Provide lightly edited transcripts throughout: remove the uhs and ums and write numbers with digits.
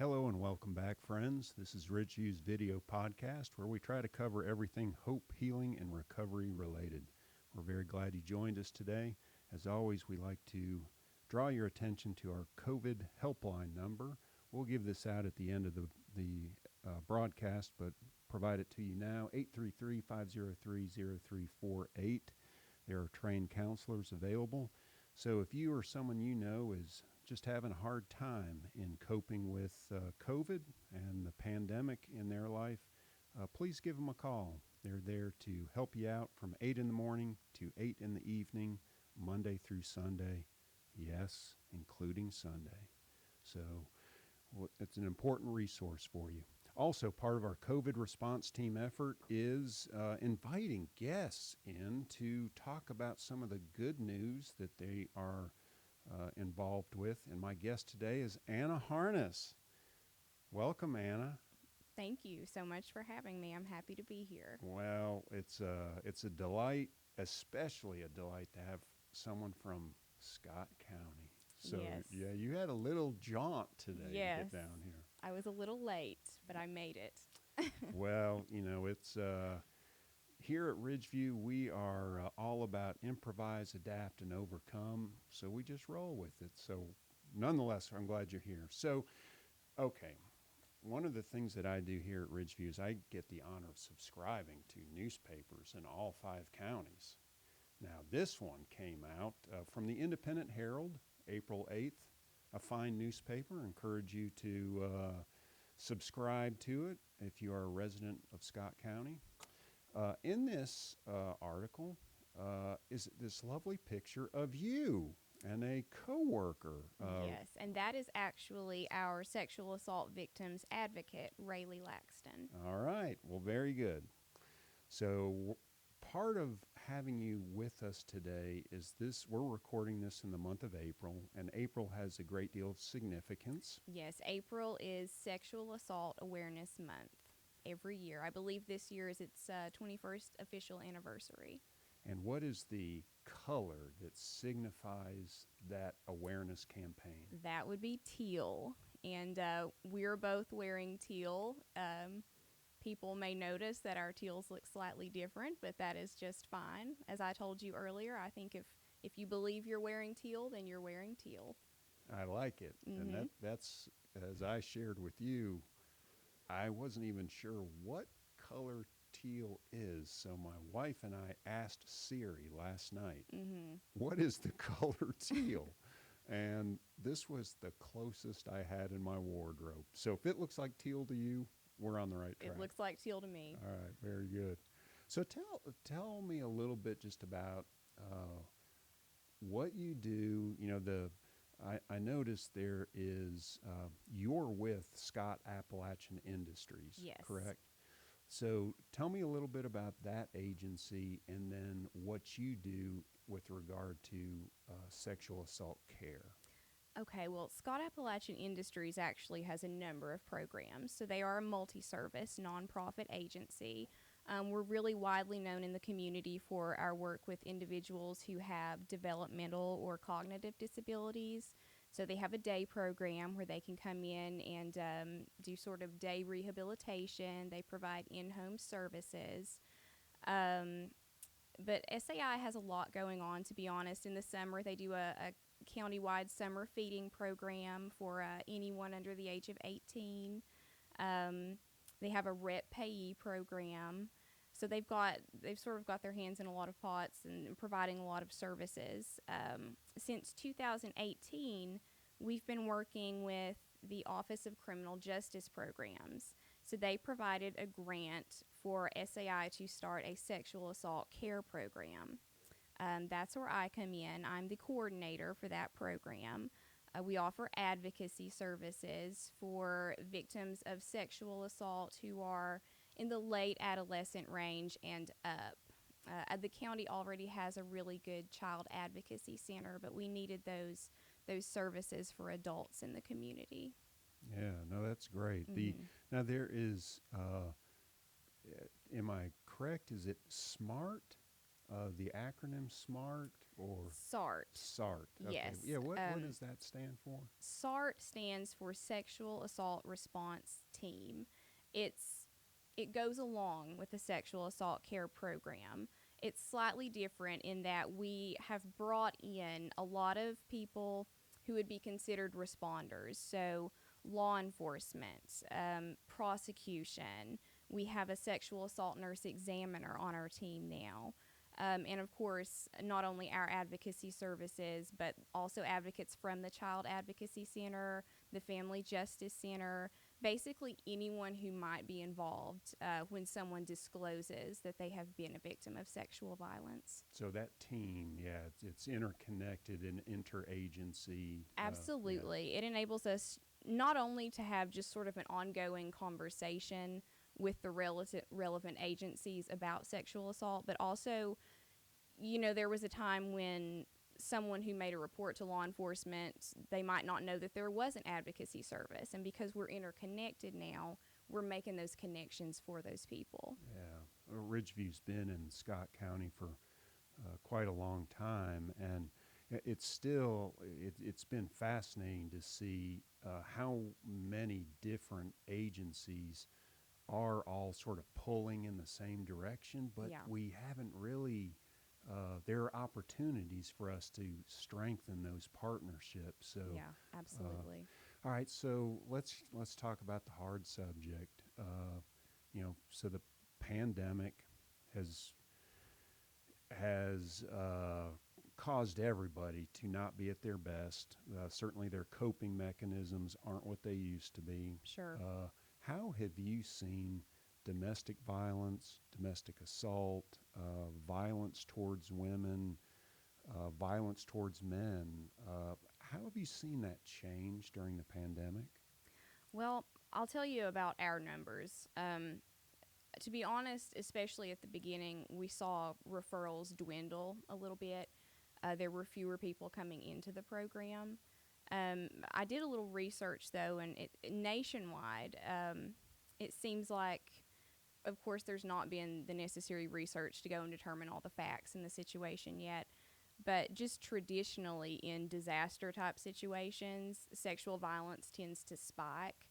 Hello and welcome back, friends. This is Ridgeview's video podcast where we try to cover everything hope, healing, and recovery related. We're very glad you joined us today. As always, we like to draw your attention to our COVID helpline number. We'll give this out at the end of the broadcast, but provide it to you now, 833-503-0348. There are trained counselors available. So if you or someone you know is just having a hard time in coping with COVID and the pandemic in their life, please give them a call. They're there to help you out from 8 in the morning to 8 in the evening, Monday through Sunday. Yes, including Sunday. So it's an important resource for you. Also, part of our COVID response team effort is inviting guests in to talk about some of the good news that they are involved with. And my guest today is Anna Harness. Welcome, Anna. Thank you so much for having me. I'm happy to be here. Well, it's a delight, especially a delight to have someone from Scott County. So, yes. Yeah, you had a little jaunt today yes. to get down here. I was a little late, but I made it. Well, it's here at Ridgeview, we are all about improvise, adapt, and overcome. So we just roll with it. So nonetheless, I'm glad you're here. So, okay. One of the things that I do here at Ridgeview is I get the honor of subscribing to newspapers in all 5 counties. Now, this one came out from the Independent Herald, April 8th, a fine newspaper. I encourage you to subscribe to it if you are a resident of Scott County. In this article is this lovely picture of you and a coworker. Yes, and that is actually our sexual assault victims advocate, Rayleigh Laxton. All right. Well, very good. So part of having you with us today is this. We're recording this in the month of April, and April has a great deal of significance. Yes, April is Sexual Assault Awareness Month every year. I believe this year is its 21st official anniversary. And what is the color that signifies that awareness campaign? That would be teal, and we're both wearing teal. People may notice that our teals look slightly different, but that is just fine. As I told you earlier, I think if you believe you're wearing teal, then you're wearing teal. I like it. Mm-hmm. And that's, as I shared with you, I wasn't even sure what color teal is. So my wife and I asked Siri last night, what is the color teal? And this was the closest I had in my wardrobe. So if it looks like teal to you, we're on the right track. It looks like teal to me. All right, very good. So tell me a little bit just about what you do. I noticed there is, you're with Scott Appalachian Industries, yes. Correct? So tell me a little bit about that agency and then what you do with regard to sexual assault care. Okay, well, Scott Appalachian Industries actually has a number of programs. So they are a multi-service nonprofit agency. We're really widely known in the community for our work with individuals who have developmental or cognitive disabilities. So they have a day program where they can come in and do sort of day rehabilitation. They provide in-home services. But SAI has a lot going on, to be honest. In the summer, they do a county-wide summer feeding program for anyone under the age of 18. They have a rep payee program. So they've sort of got their hands in a lot of pots and providing a lot of services. Since 2018, we've been working with the Office of Criminal Justice Programs. So they provided a grant for SAI to start a sexual assault care program. That's where I come in. I'm the coordinator for that program. We offer advocacy services for victims of sexual assault who are in the late adolescent range and up. The county already has a really good child advocacy center, but we needed those services for adults in the community. Yeah, no, that's great. Now there is, am I correct? Is it SMART? The acronym SMART or SART. SART? Okay. Yes. Yeah. What does that stand for? SART stands for Sexual Assault Response Team. It's it goes along with the Sexual Assault Care Program. It's slightly different in that we have brought in a lot of people who would be considered responders. So, law enforcement, prosecution. We have a sexual assault nurse examiner on our team now. And of course, not only our advocacy services, but also advocates from the Child Advocacy Center, the Family Justice Center, basically anyone who might be involved when someone discloses that they have been a victim of sexual violence. So that team, yeah, it's interconnected and interagency. Absolutely. It enables us not only to have just sort of an ongoing conversation with the relevant agencies about sexual assault, but also, there was a time when someone who made a report to law enforcement, they might not know that there was an advocacy service. And because we're interconnected now, we're making those connections for those people. Yeah. Ridgeview's been in Scott County for quite a long time, and it's been fascinating to see how many different agencies are all sort of pulling in the same direction, but Yeah. we haven't really. There are opportunities for us to strengthen those partnerships. So, Yeah, absolutely. all right. So let's talk about the hard subject. So the pandemic has caused everybody to not be at their best. Certainly, their coping mechanisms aren't what they used to be. Sure. How have you seen domestic violence, domestic assault, violence towards women, violence towards men? How have you seen that change during the pandemic? Well, I'll tell you about our numbers. To be honest, especially at the beginning, we saw referrals dwindle a little bit. There were fewer people coming into the program. I did a little research, though, and nationwide, it seems like, of course, there's not been the necessary research to go and determine all the facts in the situation yet. But just traditionally, in disaster type situations, sexual violence tends to spike.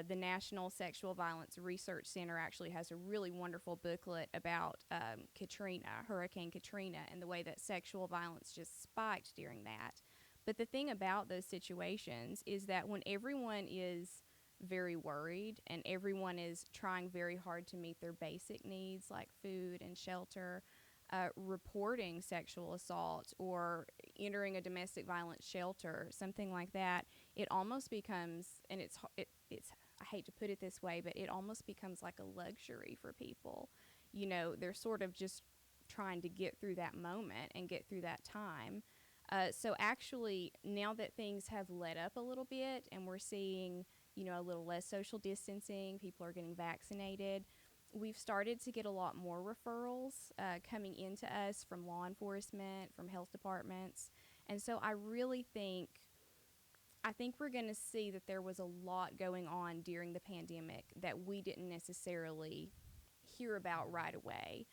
The National Sexual Violence Research Center actually has a really wonderful booklet about Hurricane Katrina, and the way that sexual violence just spiked during that. But the thing about those situations is that when everyone is very worried and everyone is trying very hard to meet their basic needs like food and shelter, reporting sexual assault or entering a domestic violence shelter, something like that, it almost becomes, and it's I hate to put it this way, but it almost becomes like a luxury for people. They're sort of just trying to get through that moment and get through that time. So actually, now that things have let up a little bit and we're seeing, a little less social distancing, people are getting vaccinated, we've started to get a lot more referrals coming into us from law enforcement, from health departments. And so I think we're going to see that there was a lot going on during the pandemic that we didn't necessarily hear about right away.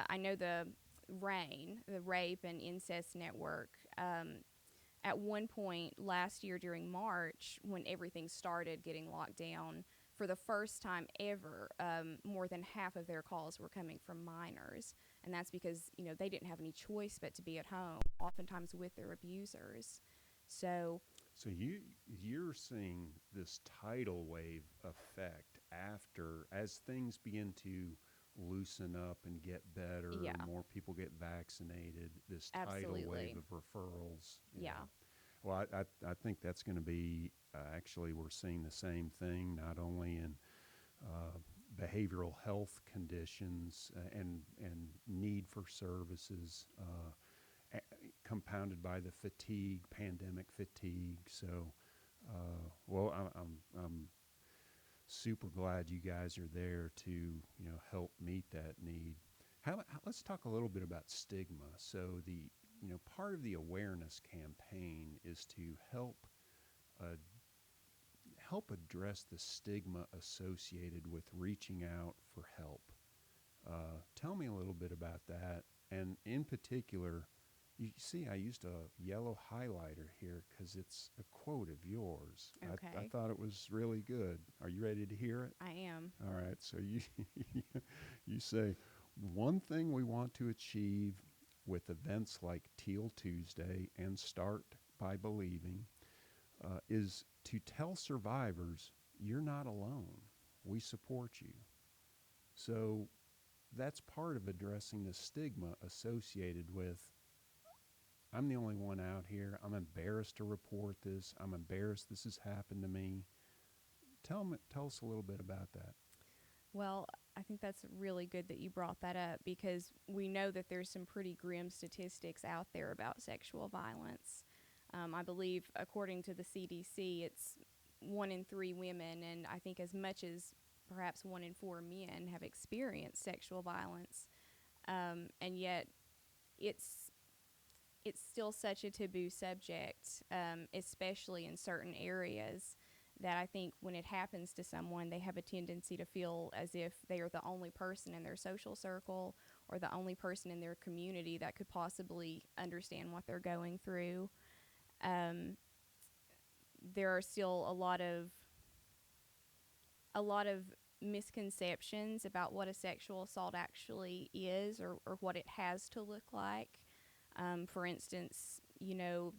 I know the Rape and Incest Network, at one point last year during March, when everything started getting locked down, for the first time ever, more than half of their calls were coming from minors. And that's because, they didn't have any choice but to be at home, oftentimes with their abusers. So you're seeing this tidal wave effect as things begin to loosen up and get better, yeah, more people get vaccinated, this absolutely. tidal wave of referrals. Yeah. Well, I think that's going to be, actually, we're seeing the same thing, not only in behavioral health conditions and need for services, compounded by the pandemic fatigue. So, I'm super glad you guys are there to help meet that need. Let's talk a little bit about stigma. So part of the awareness campaign is to help address the stigma associated with reaching out for help. Tell me a little bit about that. And in particular, you see, I used a yellow highlighter here because it's a quote of yours. I Okay. thought it was really good. Are you ready to hear it? I am. All right. So you you say, one thing we want to achieve with events like Teal Tuesday and Start by Believing is to tell survivors you're not alone. We support you. So that's part of addressing the stigma associated with I'm the only one out here. I'm embarrassed to report this. I'm embarrassed this has happened to me. Tell us a little bit about that. Well, I think that's really good that you brought that up because we know that there's some pretty grim statistics out there about sexual violence. I believe, according to the CDC, it's 1 in 3 women, and I think as much as perhaps 1 in 4 men have experienced sexual violence. And yet, it's it's still such a taboo subject, especially in certain areas, that I think when it happens to someone, they have a tendency to feel as if they are the only person in their social circle or the only person in their community that could possibly understand what they're going through. Um, there are still a lot of misconceptions about what a sexual assault actually is, or what it has to look like. For instance,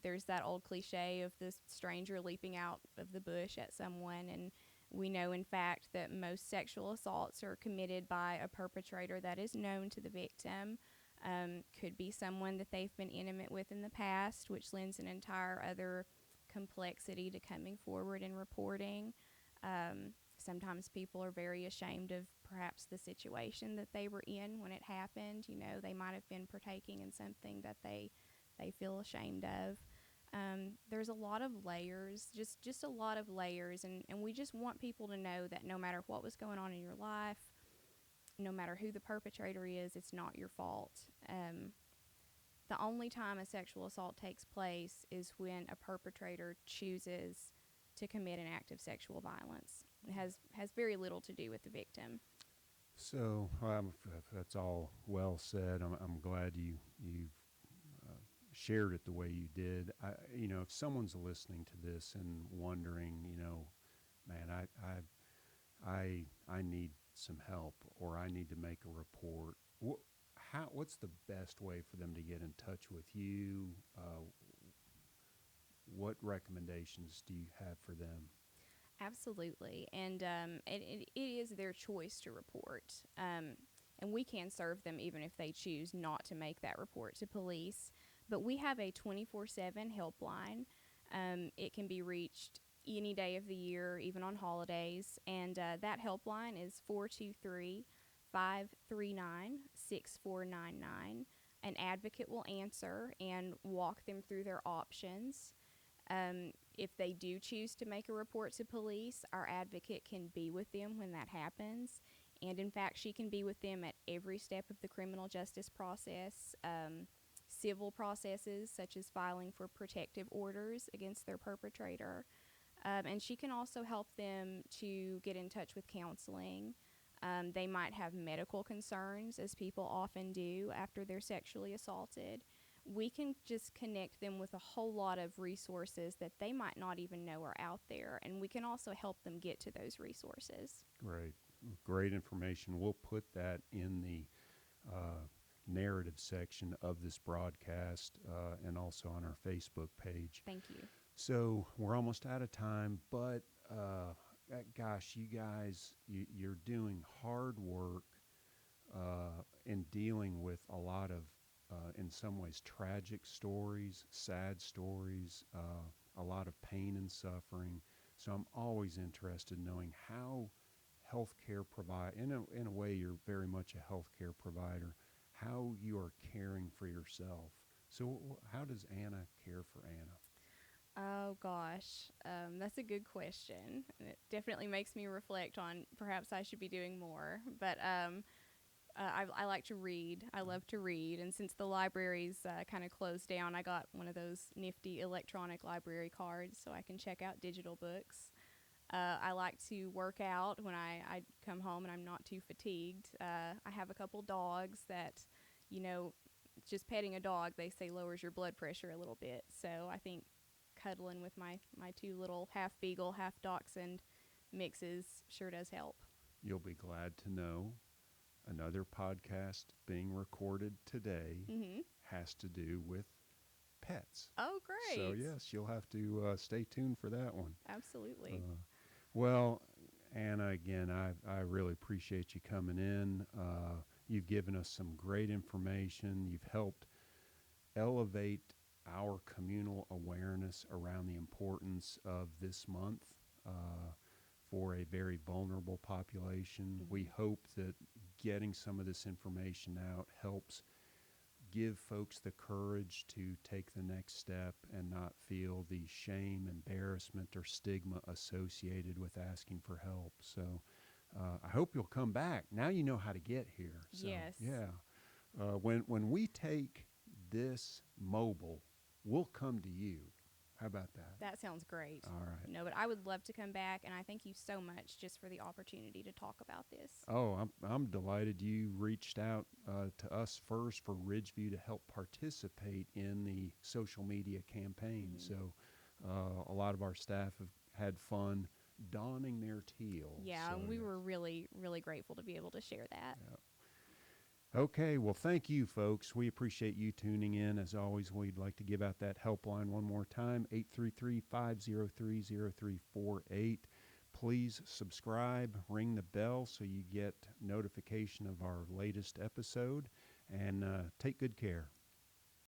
there's that old cliche of the stranger leaping out of the bush at someone, and we know, in fact, that most sexual assaults are committed by a perpetrator that is known to the victim. Could be someone that they've been intimate with in the past, which lends an entire other complexity to coming forward and reporting. Sometimes people are very ashamed of perhaps the situation that they were in when it happened. They might have been partaking in something that they feel ashamed of. There's a lot of layers, just a lot of layers, and we just want people to know that no matter what was going on in your life, no matter who the perpetrator is, it's not your fault. The only time a sexual assault takes place is when a perpetrator chooses to commit an act of sexual violence. It has very little to do with the victim. So that's all well said. I'm glad you uh, shared it the way you did. If someone's listening to this and wondering, man, I need some help, or I need to make a report. What's the best way for them to get in touch with you? What recommendations do you have for them? Absolutely, and it is their choice to report. And we can serve them even if they choose not to make that report to police. But we have a 24/7 helpline. It can be reached any day of the year, even on holidays. And that helpline is 423-539-6499. An advocate will answer and walk them through their options. If they do choose to make a report to police, our advocate can be with them when that happens. And in fact, she can be with them at every step of the criminal justice process, civil processes such as filing for protective orders against their perpetrator. And she can also help them to get in touch with counseling. They might have medical concerns, as people often do after they're sexually assaulted. We can just connect them with a whole lot of resources that they might not even know are out there, and we can also help them get to those resources. Great information. We'll put that in the narrative section of this broadcast and also on our Facebook page. Thank you. So we're almost out of time, but gosh, you guys, you're doing hard work in dealing with a lot of, in some ways, tragic stories, sad stories, a lot of pain and suffering. So I'm always interested in knowing how healthcare provide. In a way, you're very much a healthcare provider. How you are caring for yourself. So how does Anna care for Anna? Oh gosh, that's a good question. It definitely makes me reflect on perhaps I should be doing more. But I like to read. I love to read, and since the libraries kind of closed down, I got one of those nifty electronic library cards so I can check out digital books. I like to work out when I come home and I'm not too fatigued. I have a couple dogs that, you know, just petting a dog, they say, lowers your blood pressure a little bit. So I think cuddling with my two little half beagle, half dachshund mixes sure does help. You'll be glad to know another podcast being recorded today has to do with pets. Oh, great. So, yes, you'll have to stay tuned for that one. Absolutely. Well, Anna, again, I really appreciate you coming in. You've given us some great information. You've helped elevate our communal awareness around the importance of this month for a very vulnerable population. We hope that getting some of this information out helps give folks the courage to take the next step and not feel the shame, embarrassment, or stigma associated with asking for help. So I hope you'll come back. Now you know how to get here. So, yes. Yeah. When we take this mobile, we'll come to you. How about that? That sounds great. All right. No, but I would love to come back, and I thank you so much just for the opportunity to talk about this. Oh, I'm delighted you reached out to us first for Ridgeview to help participate in the social media campaign. So a lot of our staff have had fun donning their teal. Yeah, so, and we yes. were really, really grateful to be able to share that. Yeah. Okay, well, thank you, folks. We appreciate you tuning in. As always, we'd like to give out that helpline one more time, 833-503-0348. Please subscribe, ring the bell so you get notification of our latest episode, and take good care.